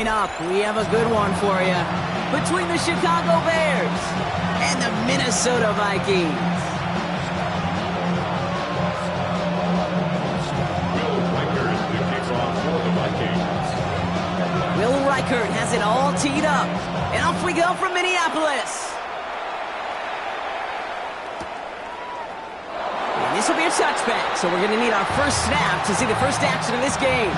Coming up, we have a good one for you. Between the Chicago Bears and the Minnesota Vikings. Will Reichert has it all teed up. And off we go from Minneapolis. And this will be a touchback, so we're going to need our first snap to see the first action of this game.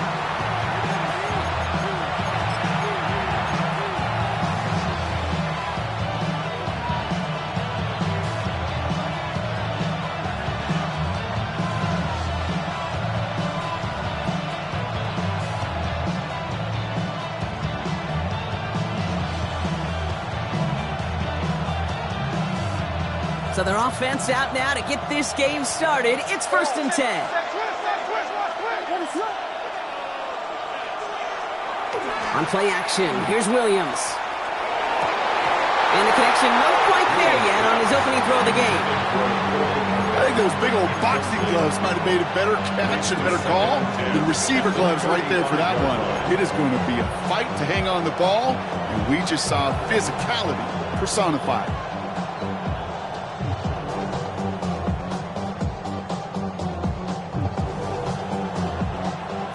So their offense out now to get this game started. It's 1st and 10. On play action, here's Williams. And the connection not quite there yet on his opening throw of the game. I think those big old boxing gloves might have made a better catch and better call than receiver gloves right there for that one. It is going to be a fight to hang on the ball, and we just saw physicality personified.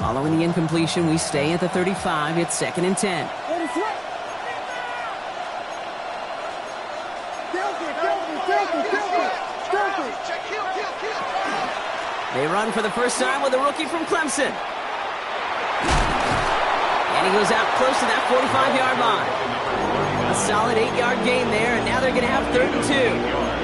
Following the incompletion, we stay at the 35. It's 2nd and 10. They run for the first time with a rookie from Clemson. And he goes out close to that 45-yard line. A solid 8-yard gain there, and now they're going to have 3rd and 2.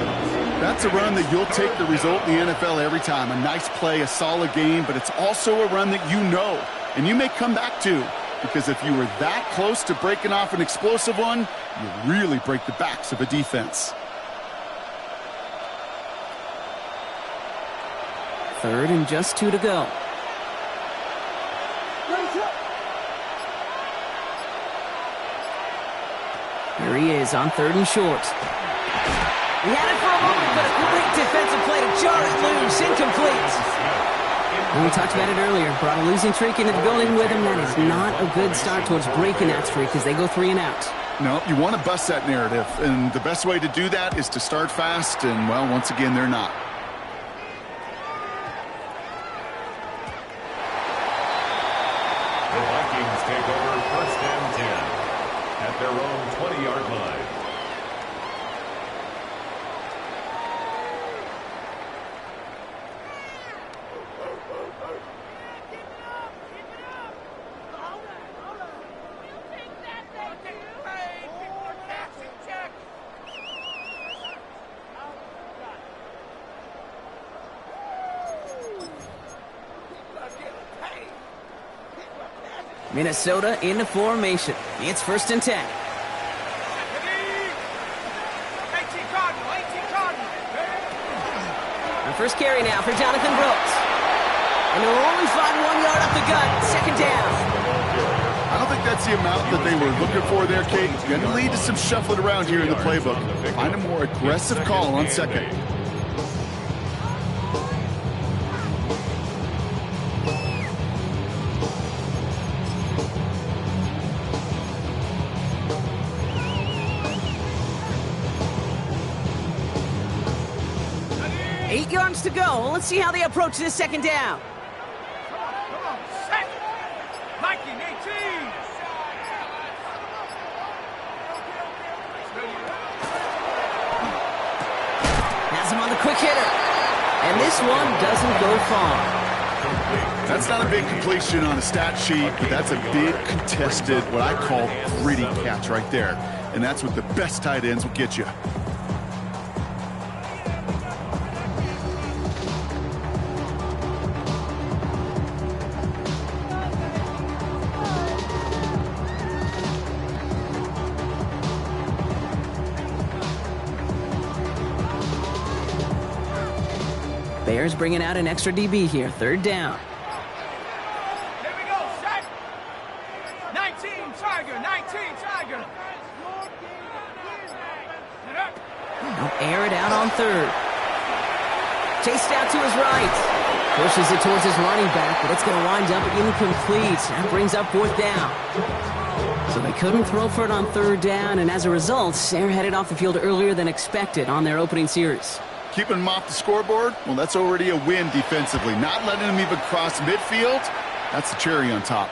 That's a run that you'll take the result in the NFL every time. A nice play, a solid game, but it's also a run that you know, and you may come back to, because if you were that close to breaking off an explosive one, you really break the backs of a defense. 3rd and just 2 to go. Here he is on 3rd and short. He had it for a moment, but a great defensive play to jar it loose. Incomplete. And we talked about it earlier. Brought a losing streak into the building with him. That is not a good start towards breaking that streak as they go 3 and out. No, you want to bust that narrative. And the best way to do that is to start fast. And, well, once again, they're not. The Vikings take over 1st and 10 at their own 20-yard line. Minnesota into formation. It's 1st and 10. The first carry now for Jonathan Brooks. And they'll only find 1 yard up the gut. 2nd down. I don't think that's the amount that they were looking for there, Kate. It's going to lead to some shuffling around here in the playbook. Find a more aggressive call on 2nd. To go. Let's see how they approach this 2nd down. Come on, set. Mikey, 18. Has him on the quick hitter. And this one doesn't go far. That's not a big completion on a stat sheet, but that's a big contested, what I call gritty catch right there. And that's what the best tight ends will get you. Bears bringing out an extra DB here. 3rd down. Here we go, set. 19, Tiger, 19, Tiger. They'll air it out on 3rd. Chased out to his right. Pushes it towards his running back, but it's going to wind up incomplete. That brings up 4th down. So they couldn't throw for it on third down, and as a result, they're headed off the field earlier than expected on their opening series. Keeping them off the scoreboard? Well, that's already a win defensively. Not letting them even cross midfield, that's the cherry on top.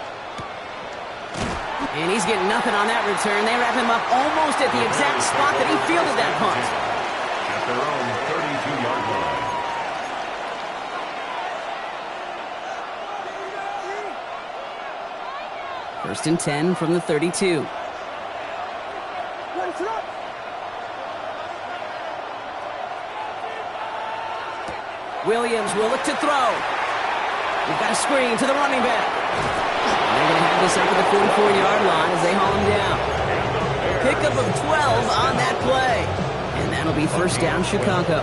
And he's getting nothing on that return. They wrap him up almost at the exact spot that he fielded that punt. At their own 32-yard line. First and 10 from the 32. Williams will look to throw. We've got a screen to the running back. And they're going to have this up at the 44-yard line as they haul him down. Pickup of 12 on that play. And that'll be first down, Chicago.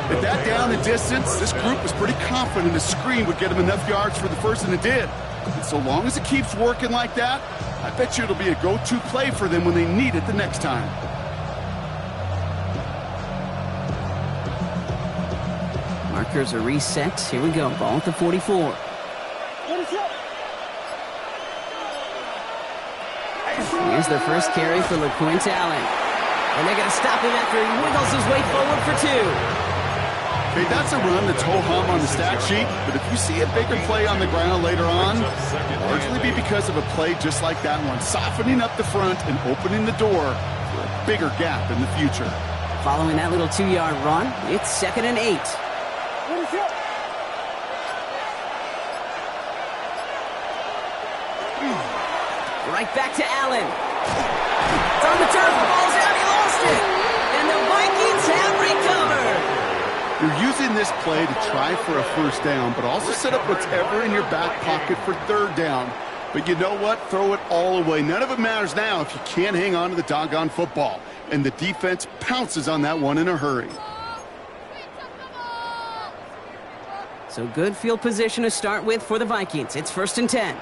With that down the distance, this group was pretty confident the screen would get them enough yards for the first, and it did. And so long as it keeps working like that, I bet you it'll be a go-to play for them when they need it the next time. Markers are reset. Here we go. Ball at the 44. Here's their first carry for LeQuint Allen. And they're going to stop him after he wiggles his way forward for 2. Okay, that's a run that's ho-hum on the stat sheet, but if you see a bigger play on the ground later on, it'll largely be because of a play just like that one, softening up the front and opening the door for a bigger gap in the future. Following that little 2-yard run, it's 2nd and 8. Right back to Allen. It's on the turf, the ball's out, he lost it. And the Vikings have recovered. You're using this play to try for a first down, but also set up whatever in your back pocket for third down. But you know what? Throw it all away. None of it matters now if you can't hang on to the doggone football. And the defense pounces on that one in a hurry. So good field position to start with for the Vikings. It's 1st and 10.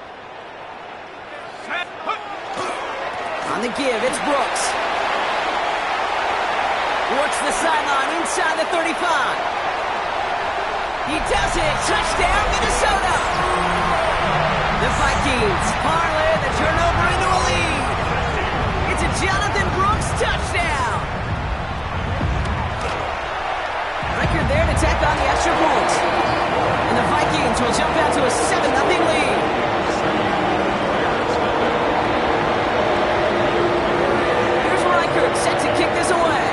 On the give, it's Brooks. Works the sideline inside the 35. He does it. Touchdown, Minnesota. The Vikings parlay the turnover into a lead. It's a Jonathan Brooks touchdown. Record there to tack on the extra point. And the Vikings will jump out to a 7-0 lead. Set to kick this away.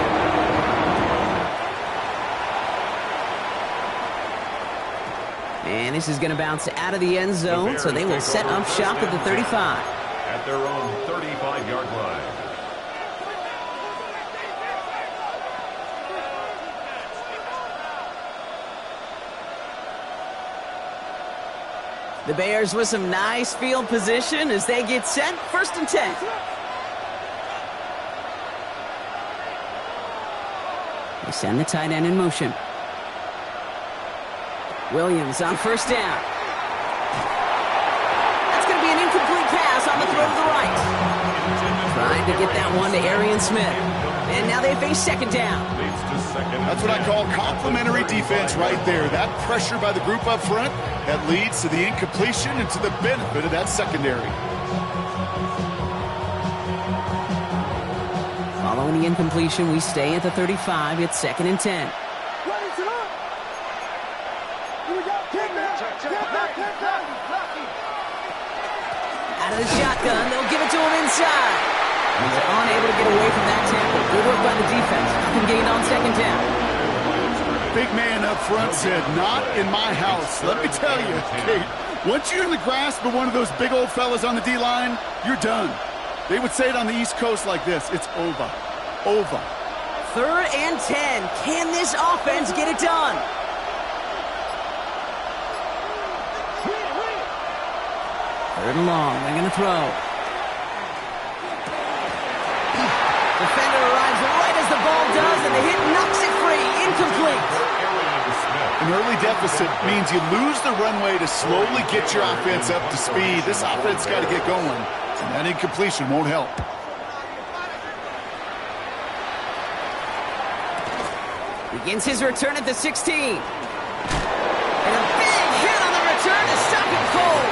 And this is going to bounce out of the end zone, so they will set up shop at the 35. At their own 35-yard line. The Bears with some nice field position as they get set. 1st and 10. They send the tight end in motion. Williams on first down. That's going to be an incomplete pass on the throw to the right. Trying to get that one to Arian Smith. And now they face 2nd down. That's what I call complimentary defense right there. That pressure by the group up front, that leads to the incompletion and to the benefit of that secondary. Following the incompletion, we stay at the 35. It's 2nd and 10. Out of the shotgun, they'll give it to him inside. And they're unable to get away from that tackle. Good work by the defense. Nothing gained on 2nd down. Big man up front said, not in my house. Let me tell you, Kate, once you're in the grasp of one of those big old fellas on the D-line, you're done. They would say it on the East Coast like this. It's over. Over. 3rd and 10. Can this offense get it done? Third and long. They're going to throw. Defender arrives right as the ball does, and the hit knocks it free. Incomplete. An early deficit means you lose the runway to slowly get your offense up to speed. This offense got to get going. And that incompletion won't help. Begins his return at the 16. And a big hit on the return to stop him cold.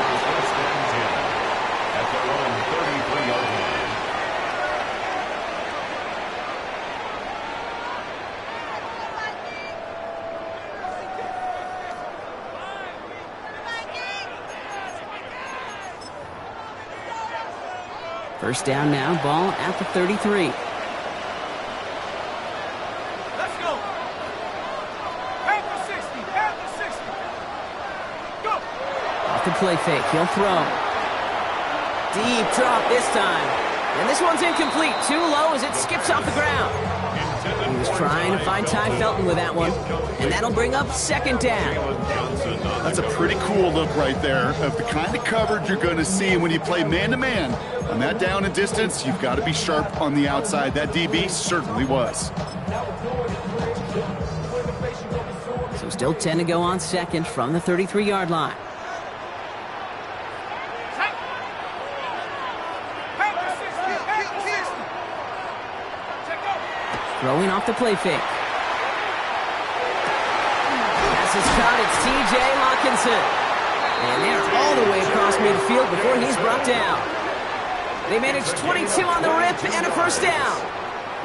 At their own 33-yard First down now, ball at the 33. Let's go. Half the 60. Half the 60. Go. Off the play fake. He'll throw. Deep drop this time. And this one's incomplete. Too low as it skips off the ground. He was trying to find Ty Felton with that one. And that'll bring up second down. That's a pretty cool look right there of the kind of coverage you're going to see when you play man-to-man. On that down and distance, you've got to be sharp on the outside. That DB certainly was. So still 10 to go on second from the 33-yard line. Throwing off the play fake. Pass is caught. It's T.J. Hawkinson. And they're all the way across midfield before he's brought down. They managed 22 on the rip and a first down.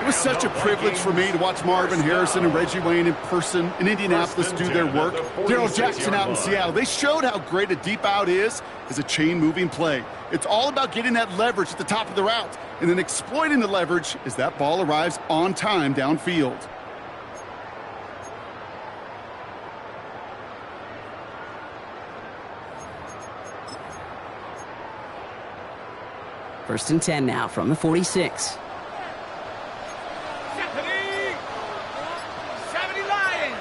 It was such a privilege for me to watch Marvin Harrison and Reggie Wayne in person in Indianapolis do their work. Darryl Jackson out in Seattle. They showed how great a deep out is as a chain-moving play. It's all about getting that leverage at the top of the route and then exploiting the leverage as that ball arrives on time downfield. First and 10 now from the 46. 70 Lions.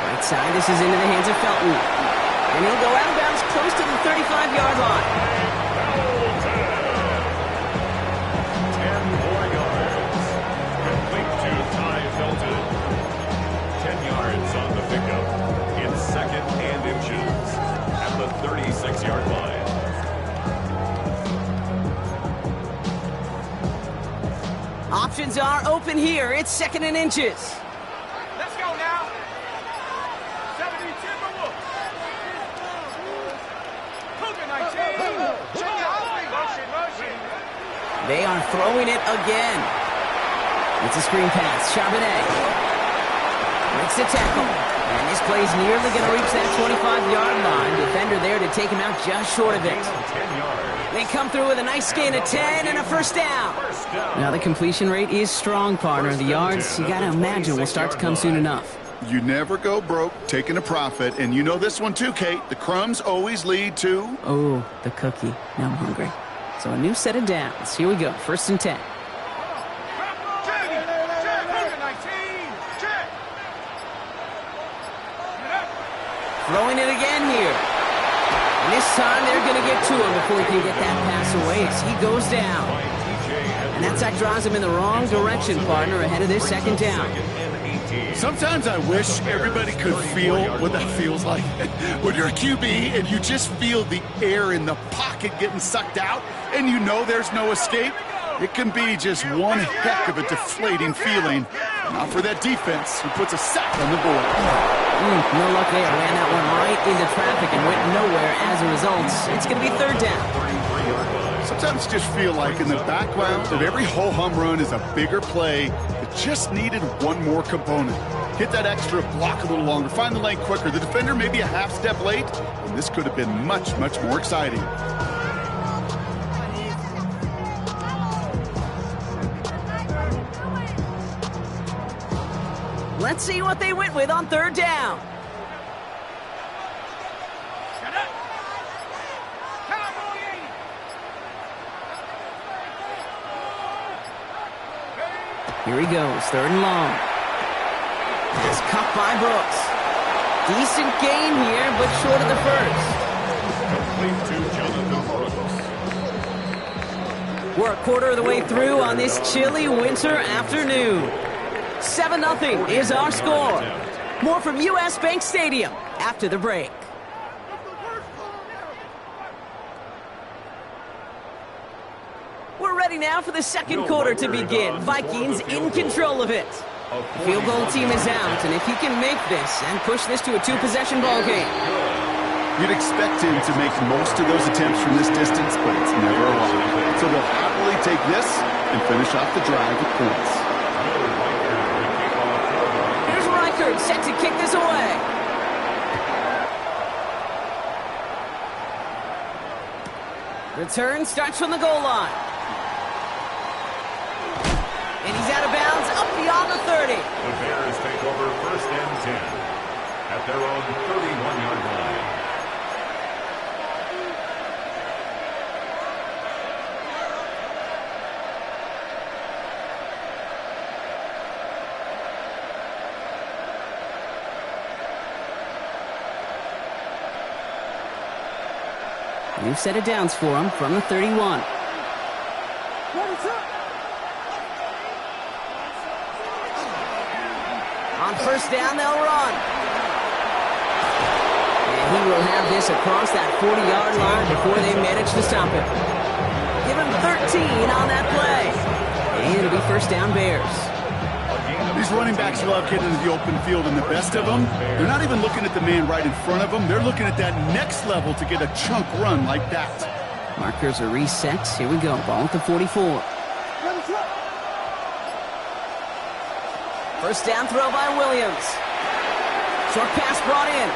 Right side, this is into the hands of Felton. And he'll go out of bounds close to the 35-yard line. 10 more yards. Complete to Ty Felton. 10 yards on the pickup. It's second and inches at the 36-yard line. Options are open here. It's second and inches. Let's go now. 70 Timberwolves. Cougar 19. Motion. They are throwing it again. It's a screen pass. Charbonnet makes the tackle. And this play's nearly going to reach that 25-yard line. Defender there to take him out just short of it. 10 yards. They come through with a nice gain of 10 and a first down. Now the completion rate is strong, partner. The yards, you got to imagine, will start to come soon enough. You never go broke taking a profit, and you know this one too, Kate. The crumbs always lead to... Oh, the cookie. Now I'm hungry. So a new set of downs. Here we go. First and 10. Throwing it again here. And this time they're going to get to him before he can get that pass away as he goes down. And that sack drives him in the wrong direction, partner, ahead of this second down. Sometimes I wish everybody could feel what that feels like. When you're a QB and you just feel the air in the pocket getting sucked out and you know there's no escape, it can be just one heck of a deflating feeling. Not for that defense who puts a sack on the board. No luck there. Ran that one right into traffic and went nowhere as a result. It's going to be third down. Sometimes just feel like in the background of every ho-hum run is a bigger play that just needed one more component. Hit that extra block a little longer, find the lane quicker. The defender may be a half step late, and this could have been much, much more exciting. Let's see what they went with on third down. Here he goes, third and long. It's cut by Brooks. Decent gain here, but short of the first. Complete to Jonathan Brooks. We're a quarter of the way through on this chilly winter afternoon. 7-0 is our score. More from U.S. Bank Stadium after the break. We're ready now for the second quarter to begin. Vikings in control of it. The field goal team is out, and if he can make this and push this to a two-possession ball game. You'd expect him to make most of those attempts from this distance, but it's never a lot. So they'll happily take this and finish off the drive with points. Set to kick this away. Return starts from the goal line. And he's out of bounds, up beyond the 30. The Bears take over 1st and 10 at their own 31-yard line. New set of downs for him from the 31. On 1st down, they'll run. And he will have this across that 40-yard line before they manage to stop him. Give him 13 on that play. And it'll be 1st down Bears. These running backs love getting into the open field, and the best of them, they're not even looking at the man right in front of them. They're looking at that next level to get a chunk run like that. Markers are reset. Here we go. Ball at the 44. 1st down throw by Williams. Short pass brought in.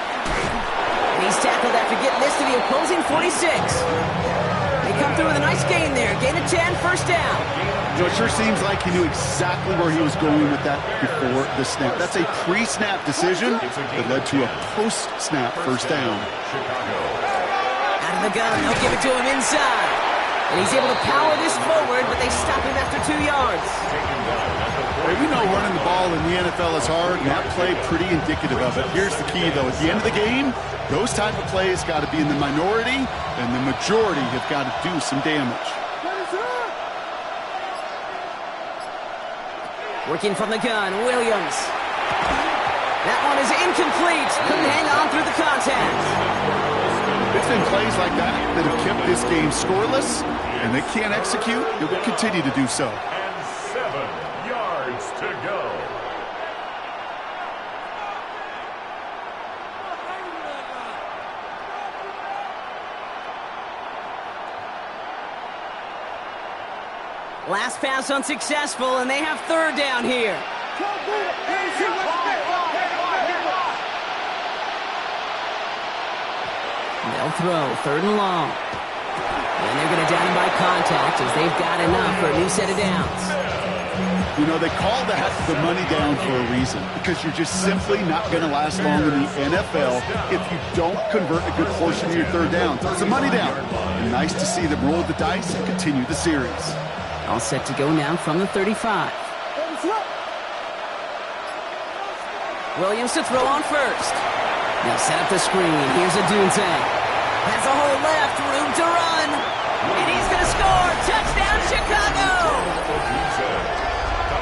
And he's tackled after getting this to the opposing 46. They come through with a nice gain there. Gain of 10, 1st down. You know, it sure seems like he knew exactly where he was going with that before the snap. That's a pre-snap decision that led to a post-snap 1st down. Out of the gun, they'll give it to him inside. And he's able to power this forward, but they stop him after 2 yards. Hey, we know running the ball in the NFL is hard, and that play pretty indicative of it. Here's the key, though. At the end of the game, those type of plays got to be in the minority, and the majority have got to do some damage. Working from the gun, Williams. That one is incomplete. Couldn't hang on through the contact. It's been plays like that that have kept this game scoreless, and they can't execute. It will continue to do so. And 7 yards to go. Last pass unsuccessful, and they have 3rd down here. They'll throw 3rd and long. And they're going to down him by contact as they've got enough for a new set of downs. You know, they call that the money down for a reason, because you're just simply not going to last long in the NFL if you don't convert a good portion of your 3rd down. So it's a money down. And nice to see them roll the dice and continue the series. All set to go now from the 35. Williams to throw on 1st. They'll set up the screen. Here's a Dunze. Has a hole left, room to run. And he's going to score. Touchdown, Chicago!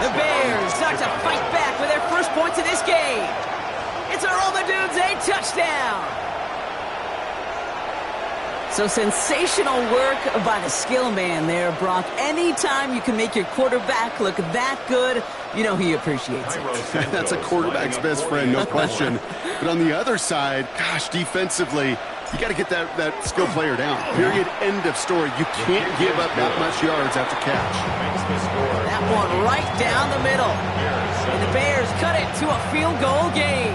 The Bears start to fight back with their first points of this game. It's a Roma Dunze touchdown. So sensational work by the skill man there, Brock. Anytime you can make your quarterback look that good, you know he appreciates it. That's a quarterback's best friend, no question. But on the other side, gosh, defensively, you got to get that skill player down. Period. End of story. You can't give up that much yards after catch. That one right down the middle. And the Bears cut it to a field goal game.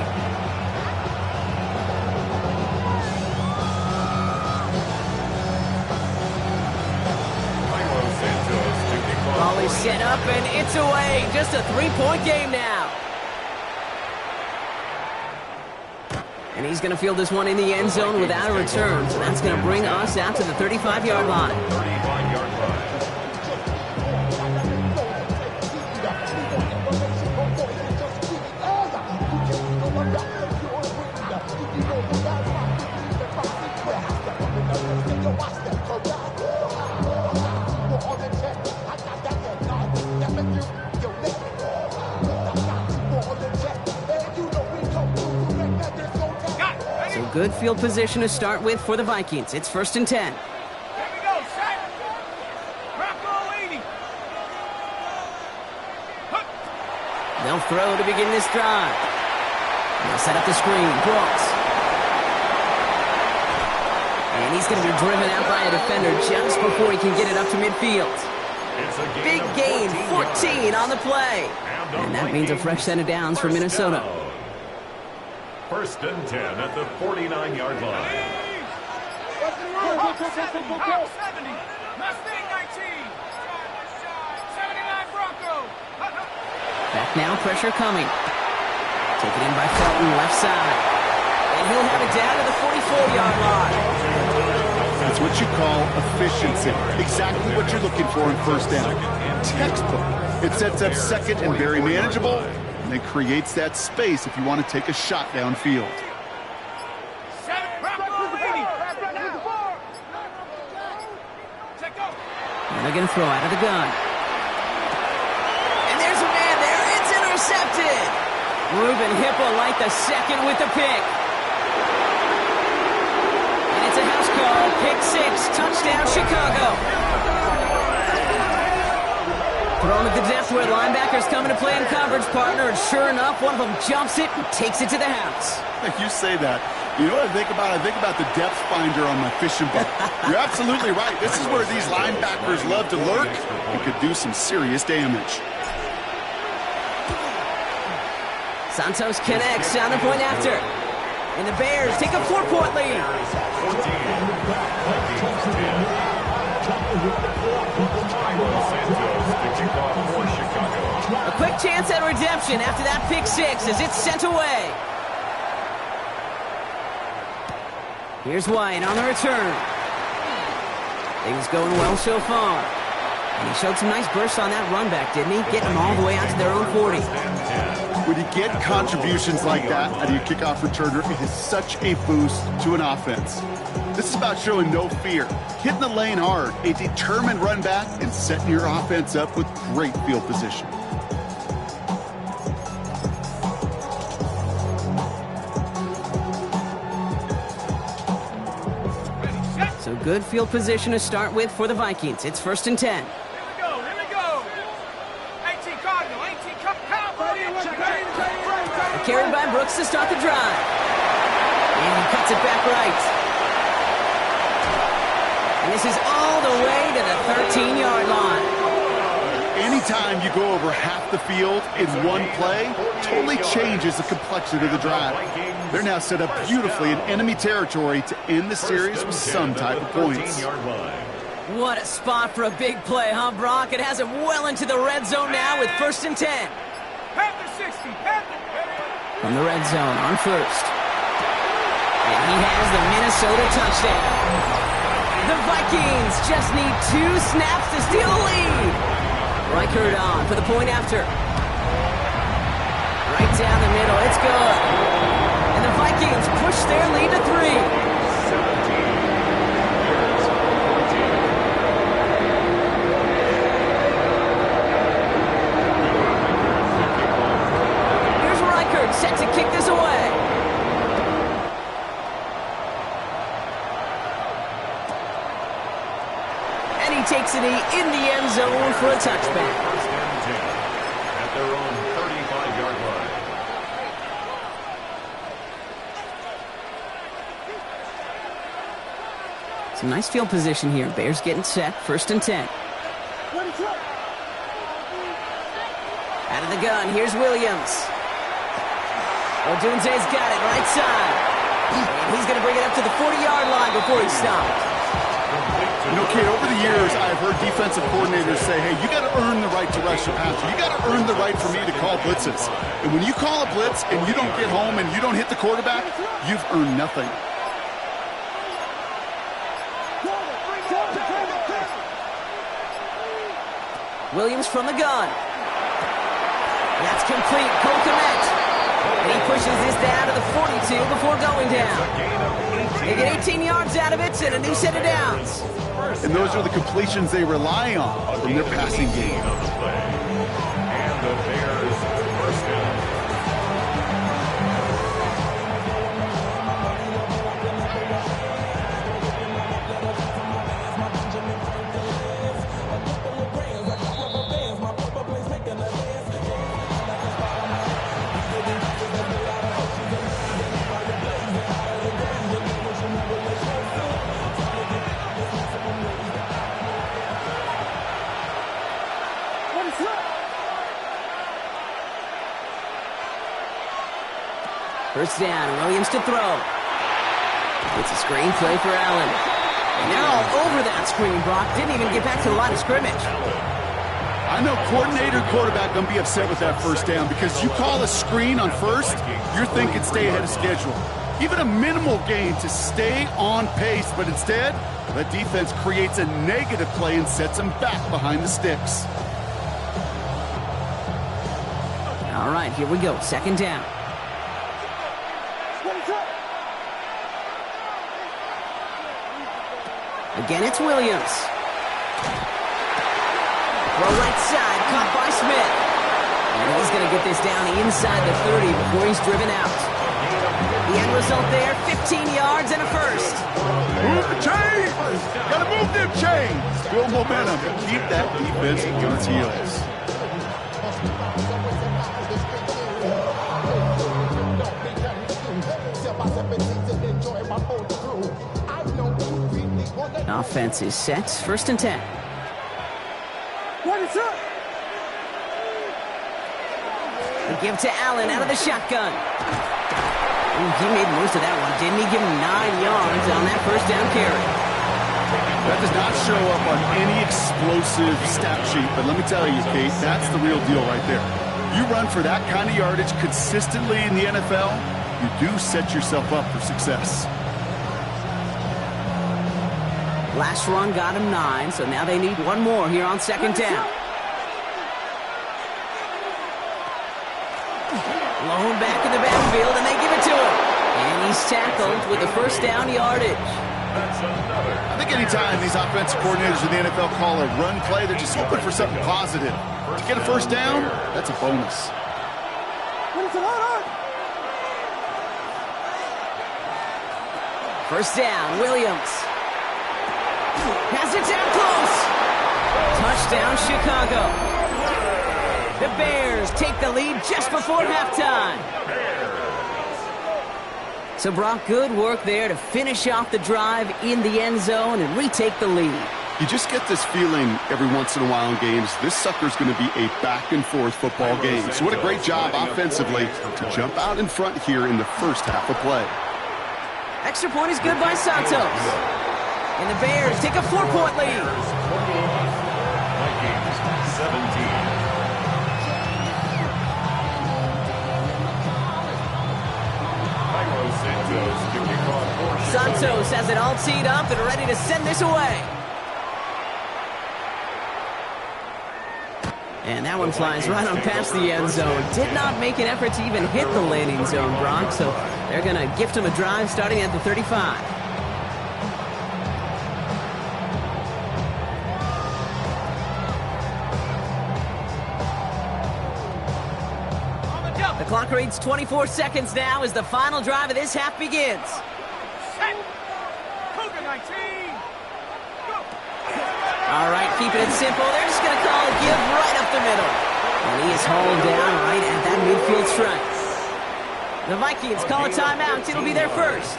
Ball is set up and it's away. Just a 3-point game now. And he's going to field this one in the end zone without a return. So that's going to bring us out to the 35-yard line. 35-yard line. Good field position to start with for the Vikings. It's 1st and 10. Here we go, set. Drop goal 80. They'll throw to begin this drive. They'll set up the screen. Brooks. And he's going to be driven out by a defender just before he can get it up to midfield. Big gain, 14 on the play. And that means a fresh set of downs for Minnesota. 1st and 10 at the 49-yard line. Hawk 70. Hawk 70. Mustang 19. 79 Bronco. Back now, pressure coming. Taken in by Felton, left side. And he'll have it down to the 44-yard line. That's what you call efficiency. Exactly what you're looking for in first down. Textbook. It sets up second and very manageable, and it creates that space if you want to take a shot downfield. And they're going to throw out of the gun. And there's a man there. It's intercepted. Ruben Hipple like the second with the pick. And it's a house call. Pick 6. Touchdown, Chicago. Thrown at the depth where linebackers coming to play in coverage, partner. And sure enough, one of them jumps it and takes it to the house. You say that. You know what I think about? I think about the depth finder on my fishing boat. You're absolutely right. This is where these linebackers love to lurk and could do some serious damage. Santos connects on the point after. And the Bears take a 4-point lead. A quick chance at redemption after that pick 6 as it's sent away. Here's White on the return. Things going well so far. And he showed some nice bursts on that run back, didn't he? Getting them all the way out to their own 40. When you get contributions like that out of your kickoff returner, it is such a boost to an offense. This is about showing no fear, hitting the lane hard, a determined run back, and setting your offense up with great field position. So good field position to start with for the Vikings. It's 1st and 10. Here we go. 18 Cardinal, 18 Cowboy. Carried by Brooks to start the drive. And he cuts it back right. And this is all the way to the 13-yard line. Anytime you go over half the field in one play, totally changes the complexion of the drive. They're now set up beautifully in enemy territory to end the series with some type of points. What a spot for a big play, huh, Brock? It has him well into the red zone now with 1st and 10. Panther 60, Panther. From the red zone on 1st. And he has the Minnesota touchdown. The Vikings just need 2 snaps to steal the lead. Reichert on for the point after. Right down the middle, it's good. And the Vikings push their lead to 3. Set to kick this away. And he takes it in the end zone for a touchback. First and 10 at their own 35-yard line. Some nice field position here. Bears getting set. 1st and 10. Out of the gun. Here's Williams. Odunze's got it, right side. And he's going to bring it up to the 40-yard line before he stopped. You know, kid, over the years, I've heard defensive coordinators say, hey, you got to earn the right to rush the passer. You got to earn the right for me to call blitzes. And when you call a blitz and you don't get home and you don't hit the quarterback, you've earned nothing. Williams from the gun. That's complete. Cole Kmet. And he pushes this down to the 42 before going down. They get 18 yards out of it and a new set of downs. And those are the completions they rely on from their passing game. And the Bears first down. First down, Williams to throw. It's a screen play for Allen. And they're all over that screen, Brock. Didn't even get back to the line of scrimmage. I know coordinator and quarterback going to be upset with that first down because you call a screen on first, you're thinking stay ahead of schedule. Even a minimal gain to stay on pace, but instead, the defense creates a negative play and sets them back behind the sticks. All right, here we go. Second down. Again, it's Williams. Throw right side, caught by Smith. And he's going to get this down inside the 30 before he's driven out. The end result there, 15 yards and a first. Move the chains! Gotta move them chains! Build momentum and keep that defense on its heels. Offense is set. First and 10. They give to Allen out of the shotgun. Ooh, he made most of that one, didn't he? Give him 9 yards on that first down carry. That does not show up on any explosive stat sheet, but let me tell you, Kate, that's the real deal right there. You run for that kind of yardage consistently in the NFL, you do set yourself up for success. Last run got him 9, so now they need one more here on second down. Blown back in the backfield, and they give it to him. And he's tackled with the first down yardage. I think anytime these offensive coordinators in the NFL call a run play, they're just hoping for something positive. To get a first down, that's a bonus. First down, Williams. Has it down close. Touchdown, Chicago. The Bears take the lead just before halftime. So, Brock, good work there to finish off the drive in the end zone and retake the lead. You just get this feeling every once in a while in games, this sucker's going to be a back-and-forth football game. So what a great job offensively to jump out in front here in the first half of play. Extra point is good by Santos. And the Bears take a 4-point lead. Vikings 17. Santos has it all teed up and ready to send this away. And that one flies right on past the end zone. Did not make an effort to even hit the landing zone, Brock, so they're going to gift him a drive starting at the 35. The clock reads 24 seconds now as the final drive of this half begins. Set. Cougar 19. Go. All right, keeping it simple. They're just going to call a give right up the middle. And he is hauled down right at that midfield stripe. The Vikings call a timeout. It'll be their first.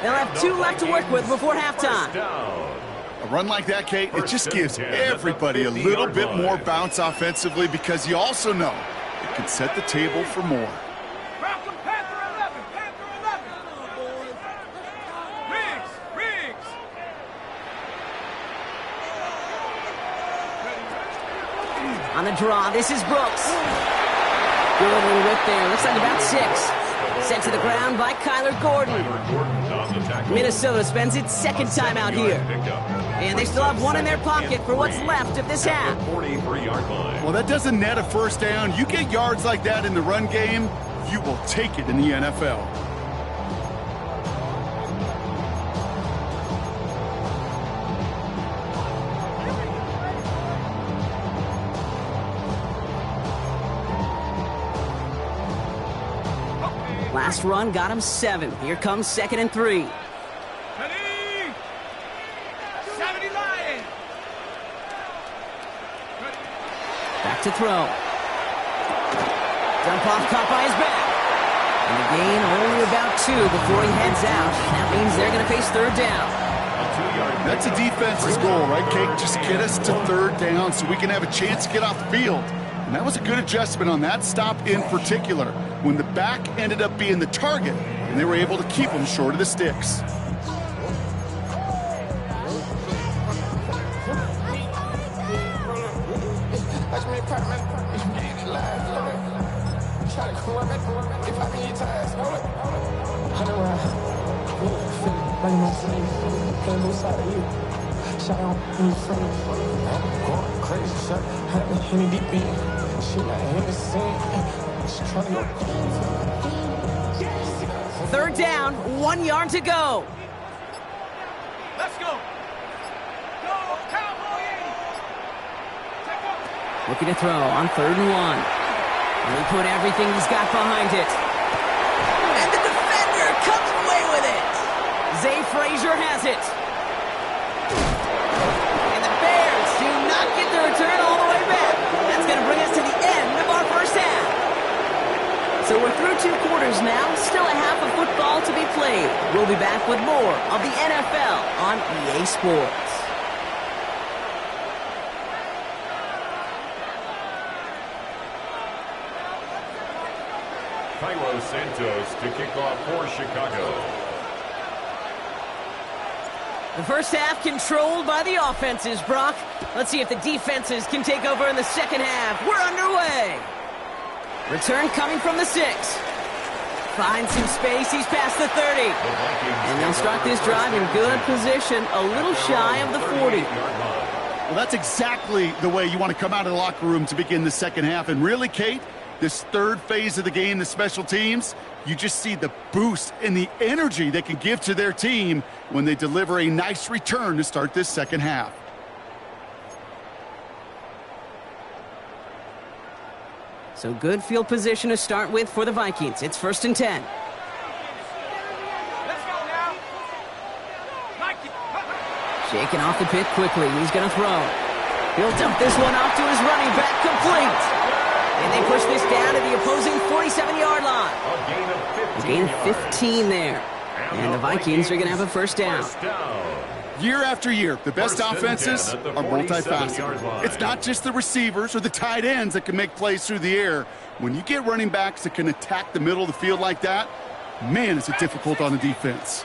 They'll have 2 left to work with before halftime. A run like that, Kate, it just gives everybody a little bit more bounce offensively because you also know it can set the table for more. Malcolm, Panther 11. Panther 11. Riggs. On the draw, this is Brooks. Good little whip there. Looks like about 6. Sent to the ground by Kyler Gordon. Minnesota spends its second timeout here. And they still have one in their pocket for what's left of this half. Well, that doesn't net a first down. You get yards like that in the run game, you will take it in the NFL. Last run got him 7. Here comes 2nd and 3. 70 Lions. Back to throw. Dump off caught by his back. And the gain only about 2 before he heads out. That means they're going to face third down. That's a defense's goal, right, Kate? Just get us to third down so we can have a chance to get off the field. And that was a good adjustment on that stop in particular, when the back ended up being the target, and they were able to keep him short of the sticks. Third down, 1 yard to go. Let's go. Go, Cowboys! Take off. Looking to throw on 3rd and 1. And he put everything he's got behind it. And the defender comes away with it. Zay Frazier has it. And the Bears do not get the return all the way back. That's going to bring us to the end of our first half. So we're through 2 quarters now. Still a half of football to be played. We'll be back with more of the NFL on EA Sports. Cairo Santos to kick off for Chicago. The first half controlled by the offenses, Brock. Let's see if the defenses can take over in the second half. We're underway. Return coming from the 6. Finds some space. He's past the 30. And they'll start this drive in good position, a little shy of the 40. Well, that's exactly the way you want to come out of the locker room to begin the second half. And really, Kate, this third phase of the game, the special teams, you just see the boost and the energy they can give to their team when they deliver a nice return to start this second half. So good field position to start with for the Vikings. It's 1st and 10. Let's go now. Nike. Shaking off the pit quickly. He's going to throw. He'll dump this one off to his running back, complete. And they push this down to the opposing 47-yard line. A gain of 15 there. And the Vikings are going to have a first down. Year after year, the best offenses are multifaceted. It's not just the receivers or the tight ends that can make plays through the air. When you get running backs that can attack the middle of the field like that, man, is it difficult on the defense.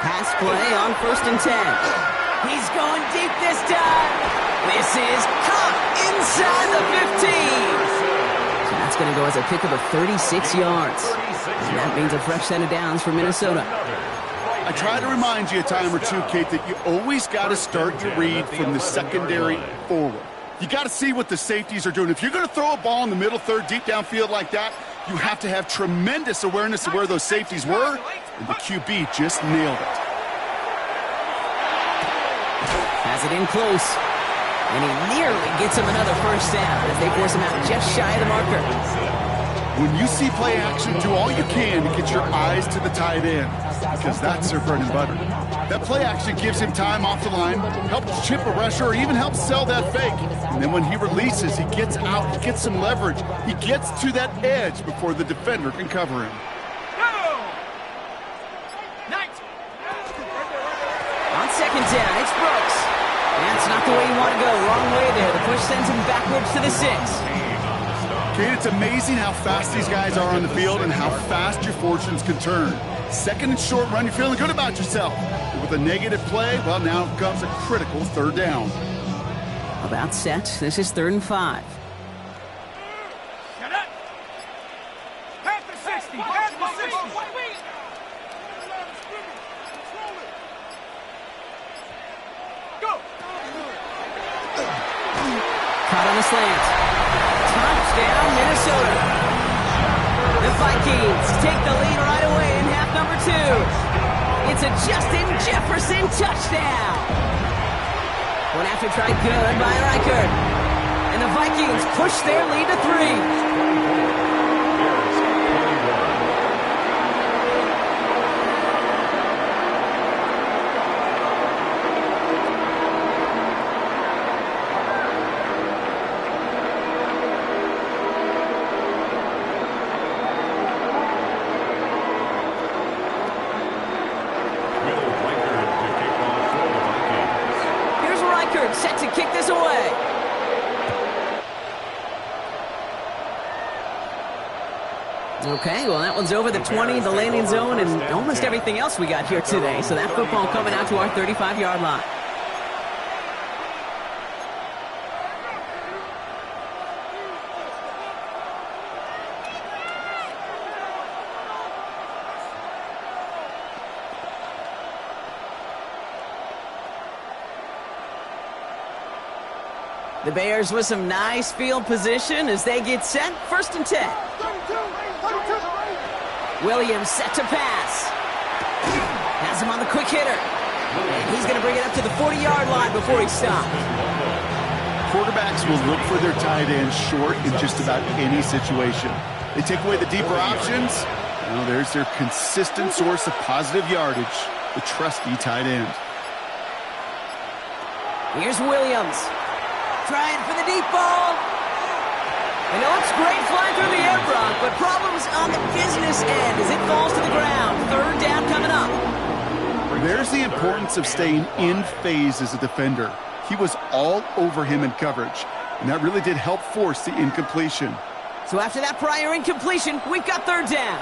Pass play on 1st and 10. He's going deep this time. This is caught inside the 15. So that's going to go as a pickup of 36 yards. And that means a fresh set of downs for Minnesota. I try to remind you a time or two, Kate, that you always got to start your read from the secondary forward. You got to see what the safeties are doing. If you're going to throw a ball in the middle third, deep downfield like that, you have to have tremendous awareness of where those safeties were, and the QB just nailed it. Has it in close. And he nearly gets him another first down as they force him out just shy of the marker. When you see play action, do all you can to get your eyes to the tight end, because that's their bread and butter. That play action gives him time off the line, helps chip a rusher, or even helps sell that fake. And then when he releases, he gets out, he gets some leverage. He gets to that edge before the defender can cover him. On 2nd down, it's Brooks. That's not the way you want to go. Wrong way there. The push sends him backwards to the 6. Kate, it's amazing how fast these guys are on the field and how fast your fortunes can turn. 2nd and short run, you're feeling good about yourself. But with a negative play, well, now comes a critical 3rd down. About set. This is 3rd and 5. Shut up. Half the 60. Half the 60. Go. Caught on the slant. Touchdown, Minnesota. The Vikings take the lead right away in half number 2. It's a Justin Jefferson touchdown. One after tried good by Reichert. And the Vikings push their lead to 3. Set to kick this away. Okay, well, that one's over the 20, the landing zone, and almost everything else we got here today. So that football coming out to our 35-yard line. The Bears with some nice field position as they get set. 1st and 10. Williams set to pass. Has him on the quick hitter. And he's going to bring it up to the 40-yard line before he stops. Quarterbacks will look for their tight end short in just about any situation. They take away the deeper options. Well, there's their consistent source of positive yardage, the trusty tight end. Here's Williams. Trying for the deep ball. And it looks great flying through the air, Brock, but problems on the business end as it falls to the ground. 3rd down coming up. There's the importance of staying in phase as a defender. He was all over him in coverage, and that really did help force the incompletion. So after that prior incompletion, we've got 3rd down.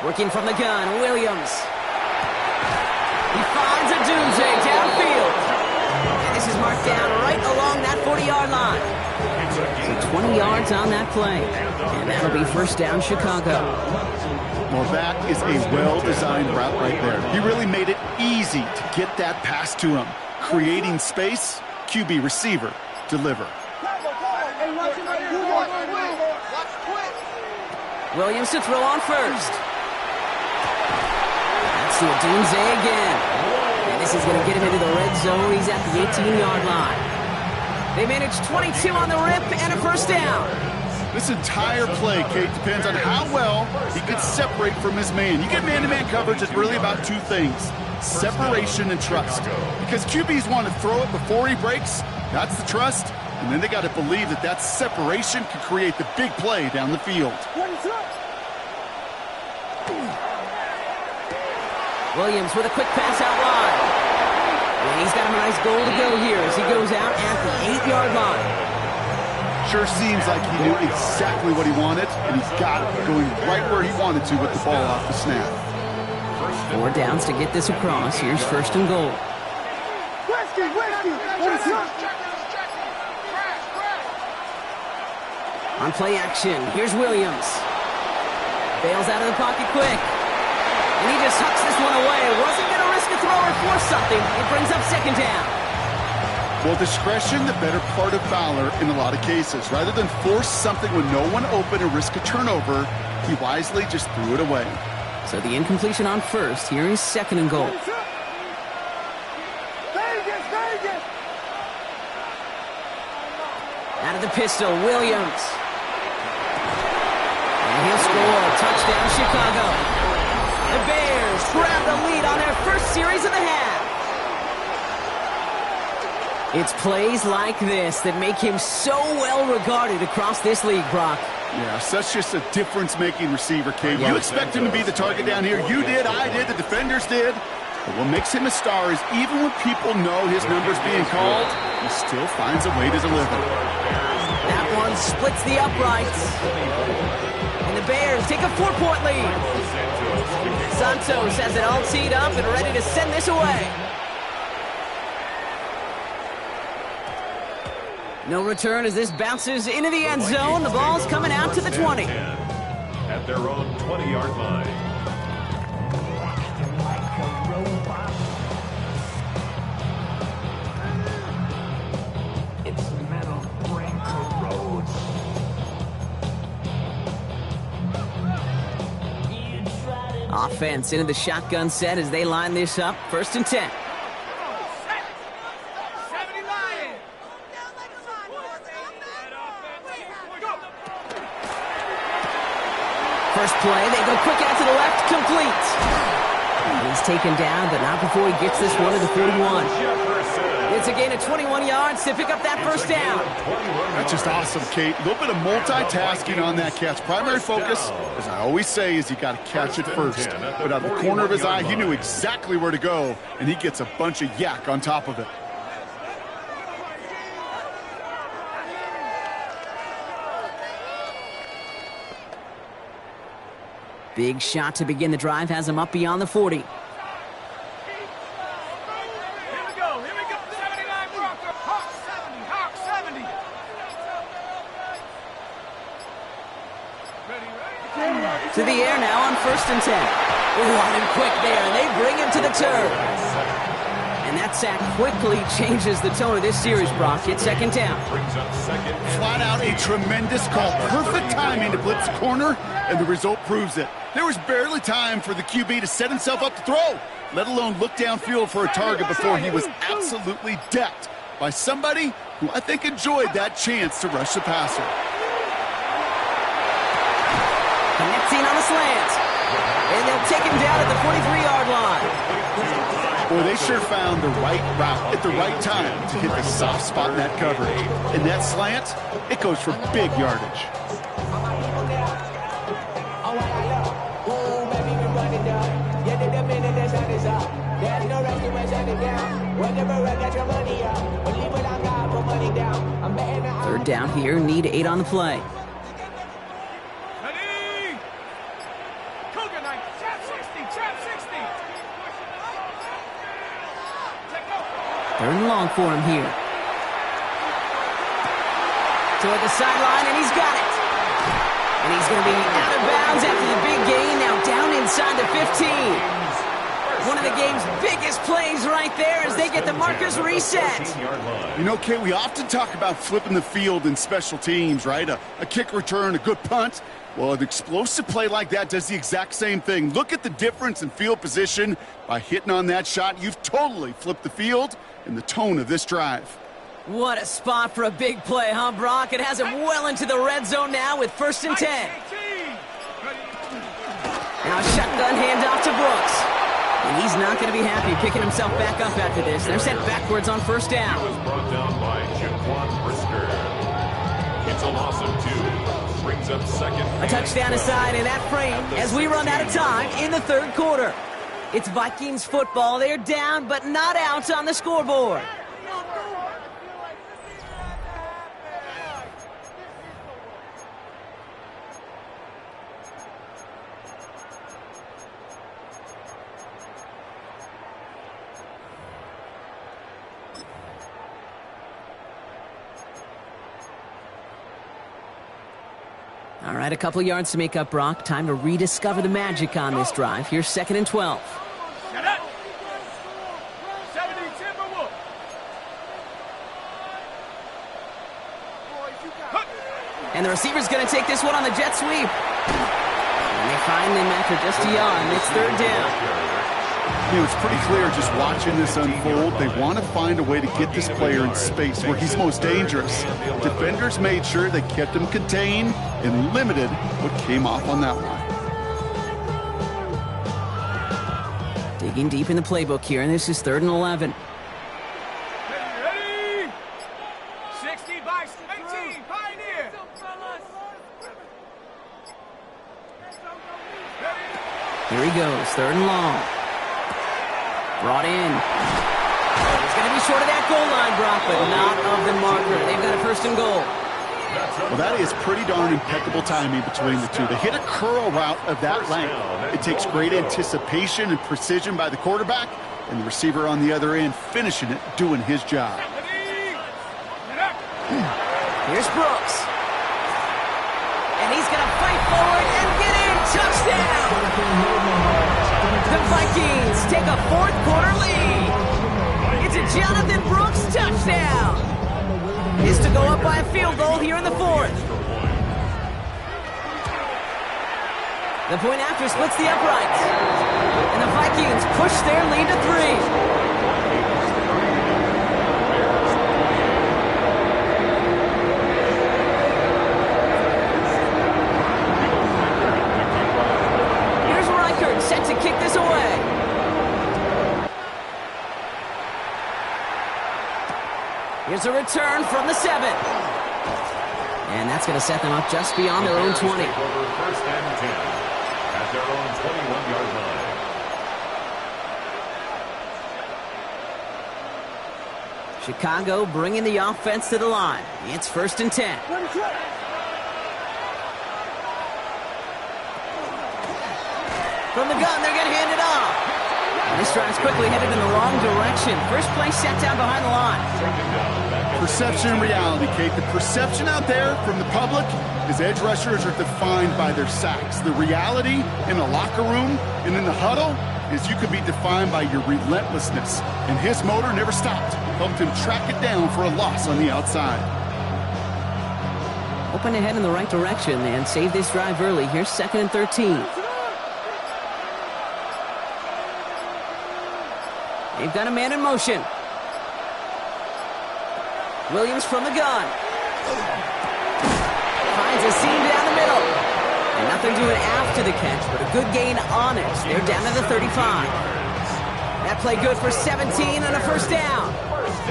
Working from the gun, Williams. He finds a doomsday downfield. And this is marked down right along that 40-yard line. So 20 yards on that play. And that'll be 1st down, Chicago. Well, that is a well-designed route right there. He really made it easy to get that pass to him. Creating space, QB receiver, deliver. Williams to throw on 1st. That's to a doomsday again. And this is going to get him into the red zone. He's at the 18-yard line. They managed 22 on the rip and a 1st down. This entire play, Kate, depends on how well he can separate from his man. You get man-to-man coverage, it's really about 2 things, separation and trust. Because QBs want to throw it before he breaks, that's the trust, and then they got to believe that that separation can create the big play down the field. Williams with a quick pass out wide. And he's got him a nice goal to go here as he goes out at the 8-yard line. Sure seems like he knew exactly what he wanted, and he got it going right where he wanted to with the ball off the snap. 4 downs to get this across. Here's 1st and goal. On play action, here's Williams. Bails out of the pocket quick. And he just hucks this one away. Wasn't going to risk a throw or force something. It brings up 2nd down. Well, discretion, the better part of valor in a lot of cases. Rather than force something when no one open and risk a turnover, he wisely just threw it away. So the incompletion on 1st. Here is 2nd and goal. Out of the pistol, Williams. And he'll score. Touchdown, Chicago. The Bears grab the lead on their 1st series of the half. It's plays like this that make him so well regarded across this league, Brock. Yeah, such just a difference-making receiver, Kate. You expect him to be the target down here. You did, I did, the defenders did. But what makes him a star is even when people know his number's being called, he still finds a way to deliver. That one splits the uprights. And the Bears take a 4-point lead. Santos has it all teed up and ready to send this away. No return as this bounces into the end zone. The ball's coming out to the 20. At their own 20-yard line. It's metal, brain corrodes. Offense into the shotgun set as they line this up. 1st and 10. First play, they go quick out to the left, complete. He's taken down, but not before he gets this one to the 41. It's a gain of 21 yards to pick up that 1st down. That's just awesome, Kate. A little bit of multitasking on that catch. Primary focus, as I always say, is you got to catch it first. But out of the corner of his eye, he knew exactly where to go, and he gets a bunch of yak on top of it. Big shot to begin the drive, has him up beyond the 40. Here we go, 79 Bronco, Hawk 70, Hawk 70. Ready, ready? To the air now on 1st and 10. Wide and quick there, and they bring him to the turf. And that sack quickly changes the tone of this series, Brock. It's 2nd down. Flat out a tremendous call. Perfect timing to blitz the corner, and the result proves it. There was barely time for the QB to set himself up to throw, let alone look downfield for a target before he was absolutely decked by somebody who I think enjoyed that chance to rush the passer. Connecting on the slant. And they'll take him down at the 43-yard line. Boy, they sure found the right route at the right time to hit the soft spot in that coverage. And that slant, it goes for big yardage. Third down here, need 8 on the play. Ready? Cougar knife, trap 60, trap 60. Take go. 3rd and long for him here. Toward the sideline, and he's got it. And he's going to be out of bounds after the big gain, now down inside the 15. One of the game's biggest plays right there as they get the markers reset. You know, Kay, we often talk about flipping the field in special teams, right? A kick return, a good punt. Well, an explosive play like that does the exact same thing. Look at the difference in field position. By hitting on that shot, you've totally flipped the field and the tone of this drive. What a spot for a big play, huh, Brock? It has him well into the red zone now with 1st and 10. Now shotgun handoff to Brooks. And he's not going to be happy picking himself back up after this. They're sent backwards on 1st down. It was brought down by Jaquan Brisker. It's a loss of 2. Brings up 2nd. A touchdown aside in that frame as we run out of time in the 3rd quarter. It's Vikings football. They're down, but not out on the scoreboard. All right, a couple yards to make up, Brock. Time to rediscover the magic on this drive. Here's 2nd and 12. Get up. 70 Timberwolf. And the receiver's going to take this one on the jet sweep. And they find him after just a yard. It's 3rd down. You know, it's pretty clear just watching this unfold. They want to find a way to get this player in space where he's most dangerous. Defenders made sure they kept him contained and limited what came off on that one. Digging deep in the playbook here, and this is 3rd and 11. Ready? 60 by 18, Pioneer. Here he goes, 3rd and long. Brought in. He's going to be short of that goal line, Brock, but not of the marker. They've got a 1st and goal. Well, that is pretty darn impeccable timing between the two. To hit a curl route of that length, it takes great anticipation and precision by the quarterback, and the receiver on the other end finishing it, doing his job. Here's Brooks. And he's going to fight forward and get in. Touchdown! The Vikings take a 4th quarter lead. It's a Jonathan Brooks touchdown. Is to go up by a field goal here in the 4th. The point after splits the uprights. And the Vikings push their lead to 3. Set to kick this away. Here's a return from the 7. And that's going to set them up just beyond their own 20. 1st and 10 at their own 21-yard line. Chicago bringing the offense to the line. It's 1st and 10. From the gun, they're going to hand it off. And this drive's quickly headed in the wrong direction. First play set down behind the line. Perception and reality, Kate. The perception out there from the public is edge rushers are defined by their sacks. The reality in the locker room and in the huddle is you could be defined by your relentlessness. And his motor never stopped. Helped him track it down for a loss on the outside. Hoping to head in the right direction and save this drive early. Here's 2nd and 13. They've got a man in motion. Williams from the gun. Finds a seam down the middle. And nothing doing after the catch, but a good gain on it. They're down to the 35. That play good for 17 and a first down.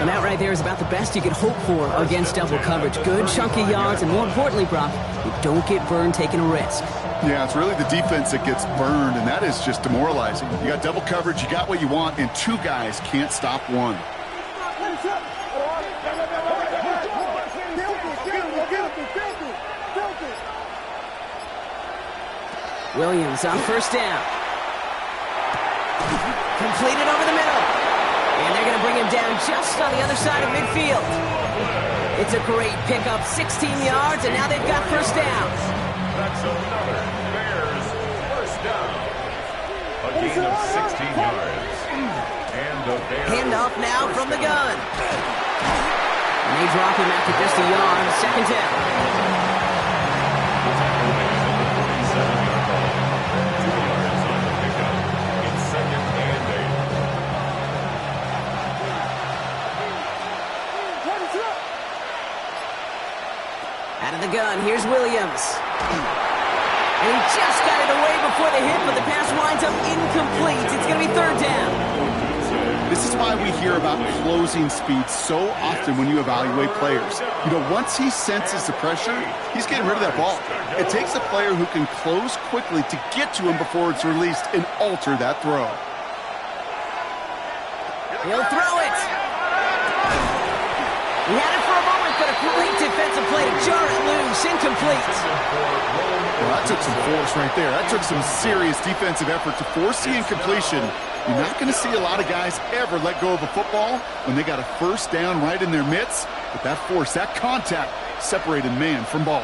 And that right there is about the best you could hope for against double coverage. Good chunky yards, and more importantly, Brock, you don't get burned taking a risk. Yeah, it's really the defense that gets burned, and that is just demoralizing. You got double coverage, you got what you want, and two guys can't stop one. Williams on first down. Completed over the middle. And they're going to bring him down just on the other side of midfield. It's a great pickup, 16 yards, and now they've got first down. That's another Bears first down. A gain of 16 yards. And the Bears... Handoff now from the gun. And they drop him after just a yard. Second down. Out of the gun, here's Williams. And he just got it away before the hit, but the pass winds up incomplete. It's going to be third down. This is why we hear about closing speed so often when you evaluate players. You know, once he senses the pressure, he's getting rid of that ball. It takes a player who can close quickly to get to him before it's released and alter that throw. He'll throw it. He had it for a moment, but a great defensive play to jar it loose. Incomplete. Well, that took some force right there. That took some serious defensive effort to force the incompletion. You're not going to see a lot of guys ever let go of a football when they got a first down right in their midst. But that force, that contact, separated man from ball.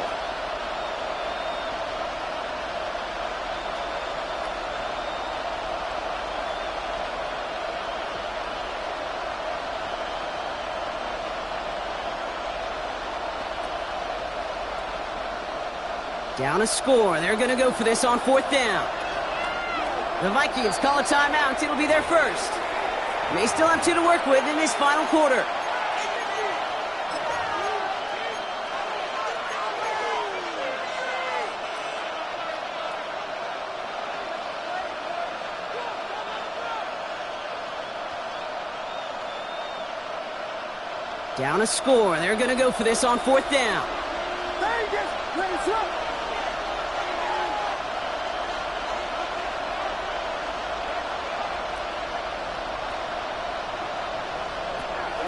Down a score. They're going to go for this on fourth down. The Vikings call a timeout. It'll be their first. And they still have 2 to work with in this final quarter. Down a score. They're going to go for this on fourth down.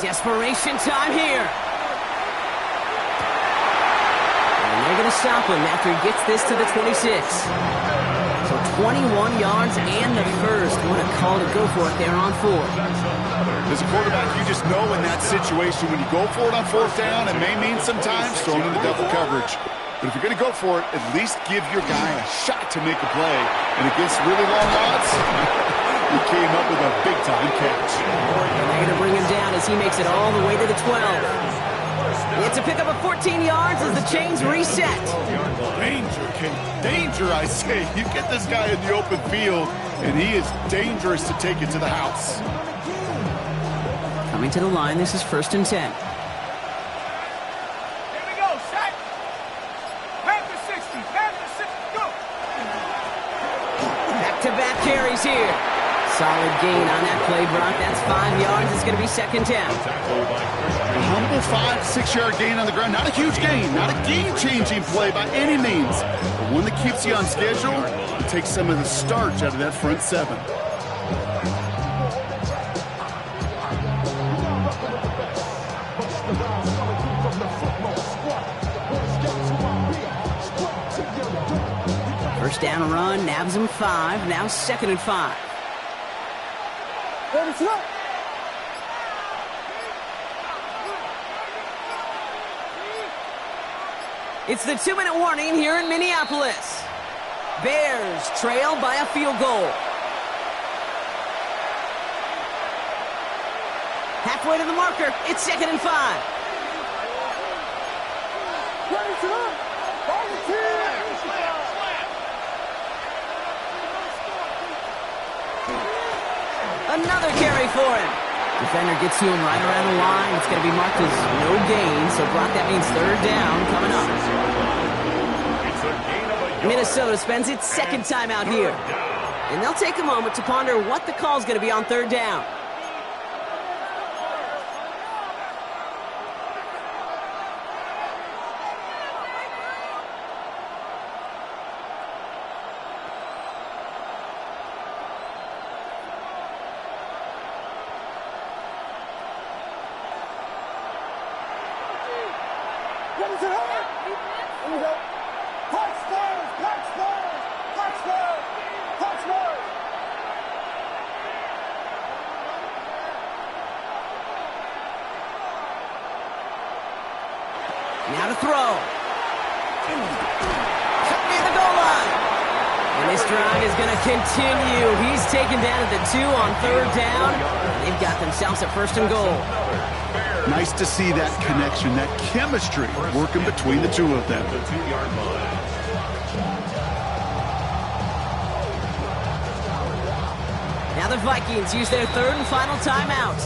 Desperation time here. And they're going to stop him after he gets this to the 26. So 21 yards and the first. What a call to go for it there on 4. As a quarterback, you just know in that situation when you go for it on fourth down, it may mean sometimes throwing into double coverage. But if you're going to go for it, at least give your guy a shot to make a play. And against really long odds, he came up with a big-time catch. And they're going to bring him down as he makes it all the way to the 12. It's a pickup of 14 yards as the chains reset. Danger, King. Danger, I say. You get this guy in the open field, and he is dangerous to take it to the house. Coming to the line, this is 1st and 10. Here we go, set. Panther 60, Panther 60, go. Back-to-back carries here. Solid gain on that play, Brock. That's 5 yards. It's going to be second down. A humble 5-6-yard gain on the ground. Not a huge gain, not a game-changing play by any means, but one that keeps you on schedule and takes some of the starch out of that front 7. First down run, nabs him 5. Now 2nd and 5. It's the 2-minute warning here in Minneapolis. Bears trail by a field goal. Halfway to the marker, it's 2nd and 5. Another carry for him. Defender gets to him right around the line. It's going to be marked as no gain. So, Brock, that means 3rd down coming up. Minnesota spends its 2nd time out here. And they'll take a moment to ponder what the call is going to be on 3rd down. Now to throw. Near the goal line. And this drive is going to continue. He's taken down at the 2 on 3rd down. They've got themselves a 1st and goal. Nice to see that connection, that chemistry working between the two of them. Now the Vikings use their 3rd and final timeout.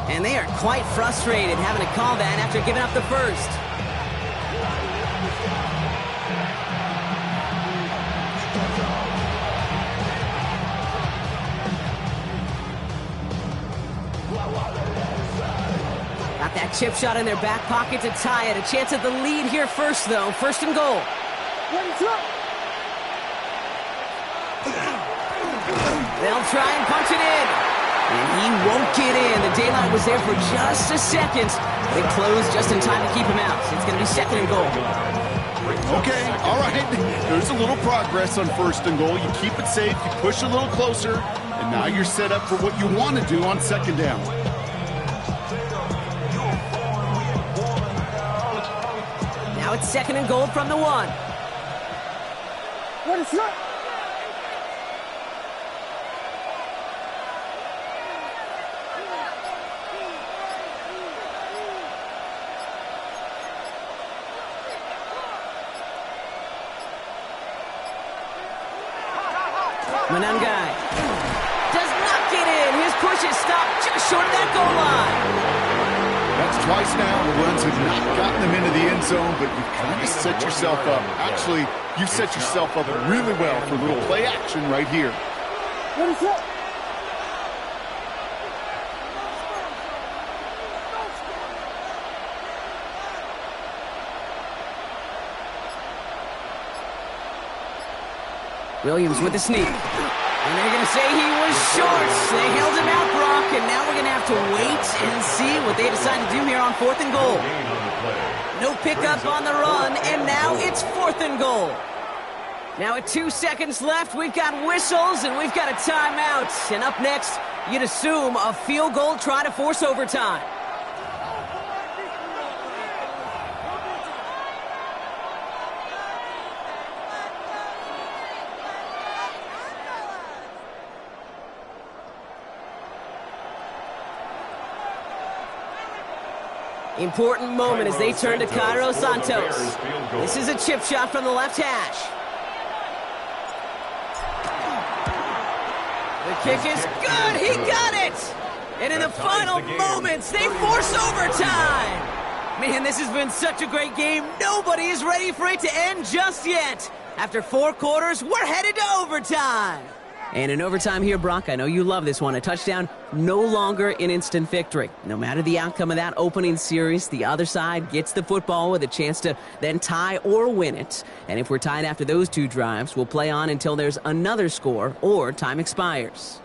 And they are quite frustrated having to call that after giving up the 1st. Got that chip shot in their back pocket to tie it. A chance at the lead here first, though. 1st and goal. They'll try and punch it in. And he won't get in. The daylight was there for just a second. They closed just in time to keep him out. It's going to be 2nd and goal. Okay, all right. There's a little progress on 1st and goal. You keep it safe, you push a little closer, and now you're set up for what you want to do on 2nd down. Now it's 2nd and goal from the 1. What is that? Manungai does not get in. His push is stopped just short of that goal line. That's twice now. The runs have not gotten them into the end zone, but you've kind of set yourself up. Actually, you've set yourself up really well for a little play action right here. What is that? Williams with the sneak. And they're going to say he was short. They held him out, Brock, and now we're going to have to wait and see what they decide to do here on 4th and goal. No pickup on the run, and now it's 4th and goal. Now at 2 seconds left, we've got whistles and we've got a timeout. And up next, you'd assume a field goal try to force overtime. Important moment as they turn to Cairo Santos. This is a chip shot from the left hash. The kick is good. He got it. And in the final moments, they force overtime. Man, this has been such a great game. Nobody is ready for it to end just yet. After 4 quarters, we're headed to overtime. And in overtime here, Brock, I know you love this one. A touchdown, no longer an instant victory. No matter the outcome of that opening series, the other side gets the football with a chance to then tie or win it. And if we're tied after those 2 drives, we'll play on until there's another score or time expires.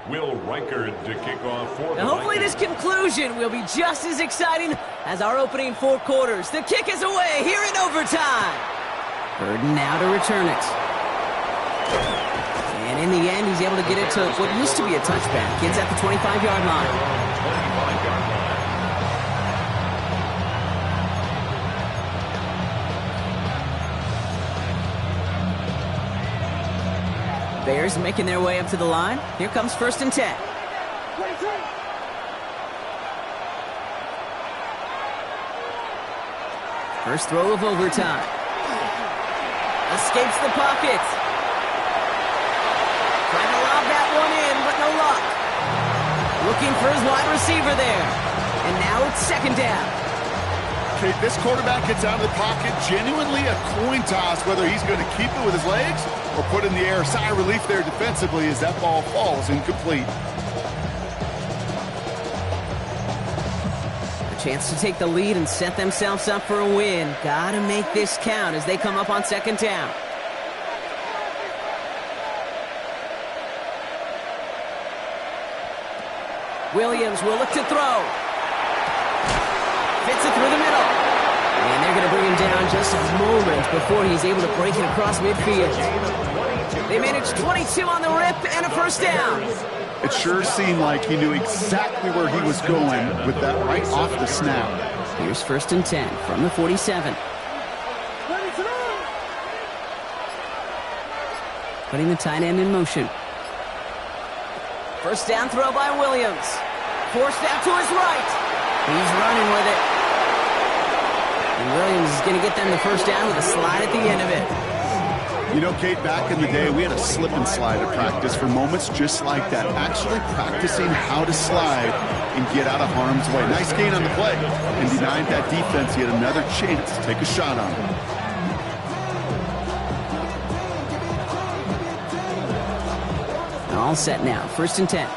Will Reichard to kick off for Now hopefully this conclusion will be just as exciting as our opening 4 quarters. The kick is away here in overtime. Burden now to return it. And in the end, he's able to get it to what used to be a touchback. It's at the 25-yard line. Bears making their way up to the line. Here comes 1st and 10. First throw of overtime. Escapes the pocket. Trying to lob that one in, but no luck. Looking for his wide receiver there. And now it's 2nd down. Okay, this quarterback gets out of the pocket, genuinely a coin toss whether he's going to keep it with his legs or put it in the air. Sigh of relief there defensively as that ball falls incomplete. A chance to take the lead and set themselves up for a win. Gotta make this count as they come up on 2nd down. Williams will look to throw. Fits it through the middle. And they're going to bring him down just a moment before he's able to break it across midfield. They managed 22 on the rip and a 1st down. It sure seemed like he knew exactly where he was going with that right off the snap. Here's 1st and 10 from the 47. Putting the tight end in motion. 1st down throw by Williams. Forced out to his right. He's running with it. And Williams is going to get them the 1st down with a slide at the end of it. You know, Kate, back in the day, we had a slip and slide at practice for moments just like that. Actually practicing how to slide and get out of harm's way. Nice gain on the play. And denied that defense yet another chance to take a shot on him. All set now. 1st and 10.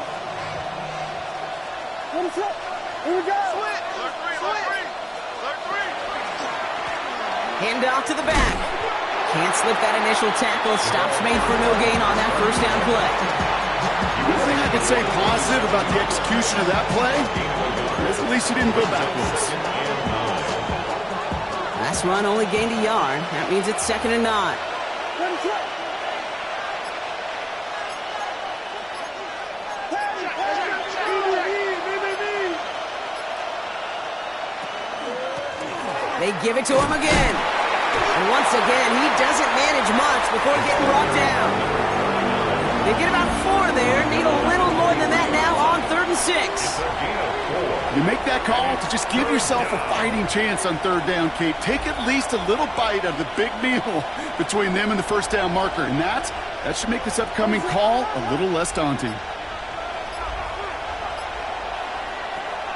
Hand off to the back. Can't slip that initial tackle. Stops made for no gain on that 1st down play. One thing I could say positive about the execution of that play is at least he didn't go backwards. Last run only gained a yard. That means it's 2nd and 9. They give it to him again. And once again, he doesn't manage much before getting brought down. They get about 4 there. Need a little more than that now on 3rd and 6. You make that call to just give yourself a fighting chance on 3rd down, Kate. Take at least a little bite of the big meal between them and the 1st down marker. And that should make this upcoming call a little less daunting.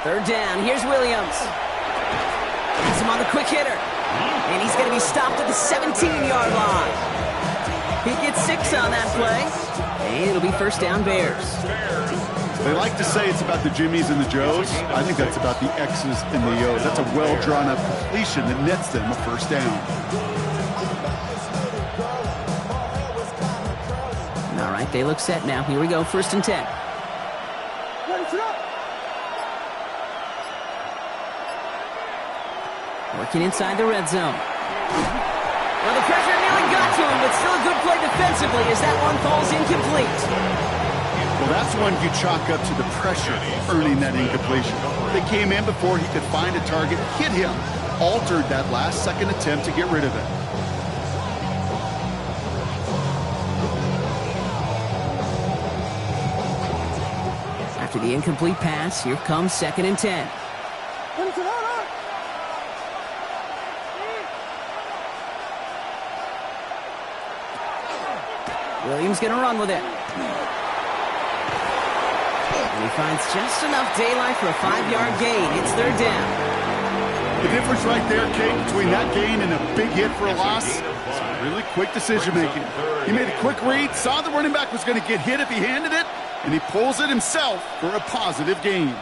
3rd down. Here's Williams. Gets him on the quick hitter. And he's going to be stopped at the 17-yard line. He gets 6 on that play. And it'll be 1st down Bears. They like to say it's about the Jimmies and the Joes. I think that's about the X's and the O's. That's a well-drawn-up completion that nets them a 1st down. All right, they look set now. Here we go, 1st and 10. Working inside the red zone. Well, the pressure nearly got to him, but still a good play defensively as that one falls incomplete. Well, that's one you chalk up to the pressure earning that incompletion. They came in before he could find a target, hit him, altered that last-second attempt to get rid of it. After the incomplete pass, here comes 2nd and 10. Williams going to run with it. And he finds just enough daylight for a 5-yard gain. It's 3rd down. The difference right there, Kate, between that gain and a big hit for a loss is really quick decision-making. He made a quick read, saw the running back was going to get hit if he handed it, and he pulls it himself for a positive gain.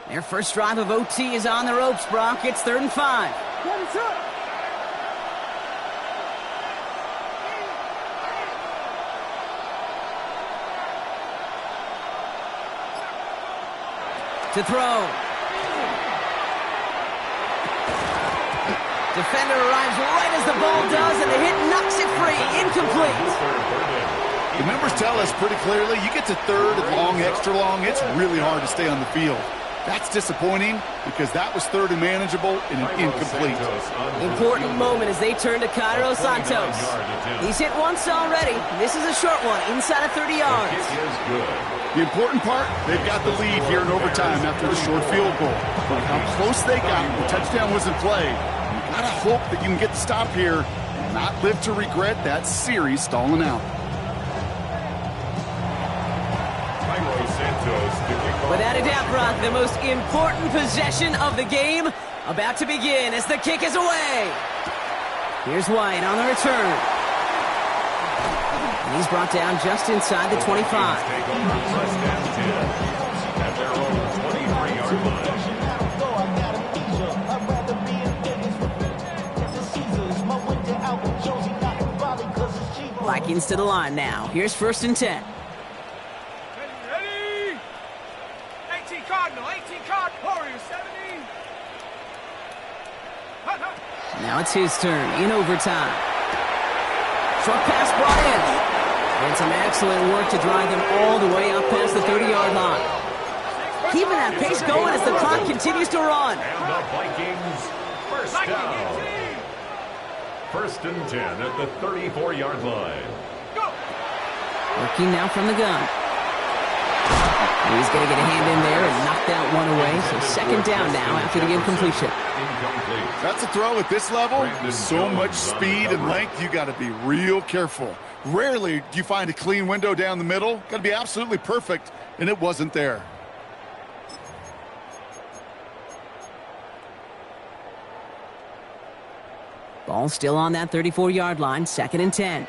Their first drive of OT is on the ropes, Brock. It's 3rd and 5. To throw. Defender arrives right as the ball does, and the hit knocks it free. Incomplete. The numbers tell us pretty clearly, you get to 3rd and long, extra long, it's really hard to stay on the field. That's disappointing because that was third and manageable and an incomplete. Important moment as they turn to Cairo Santos. He's hit once already. This is a short one, inside of 30 yards. The important part, they've got the lead here in overtime after the short field goal. How close they got, the touchdown was in play. You gotta hope that you can get the stop here and not live to regret that series stalling out. Without a doubt, Brock, the most important possession of the game about to begin as the kick is away. Here's White on the return. And he's brought down just inside the 25. Vikings to the line now. Here's 1st and 10. Now it's his turn in overtime. Short pass brought in. And some excellent work to drive them all the way up past the 30-yard line. Keeping that pace going as the clock continues to run. And the Vikings first down. 1st and 10 at the 34-yard line. Working now from the gun. He's going to get a hand in there and knock that one away. So 2nd down now after the incompletion. That's a throw at this level. With so much speed and length, you got to be real careful. Rarely do you find a clean window down the middle. Got to be absolutely perfect, and it wasn't there. Ball still on that 34-yard line, 2nd and 10.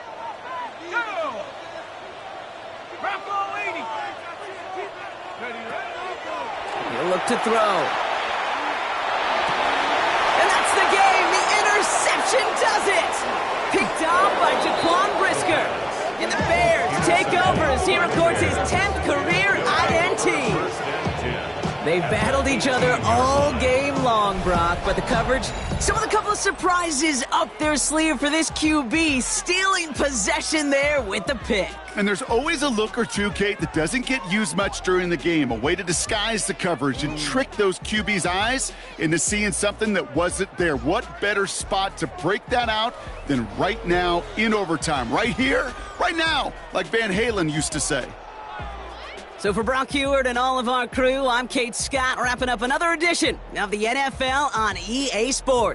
He'll look to throw. And that's the game. The interception does it. Picked off by Jaquan Brisker. And the Bears take over as he records his 10th career INT. They've battled each other all game long, Brock, but the coverage, some of the couple of surprises up their sleeve for this QB, stealing possession there with the pick. And there's always a look or two, Kate, that doesn't get used much during the game, a way to disguise the coverage and trick those QB's eyes into seeing something that wasn't there. What better spot to break that out than right now in overtime? Right here, right now, like Van Halen used to say. So for Brock Heward and all of our crew, I'm Kate Scott, wrapping up another edition of the NFL on EA Sports.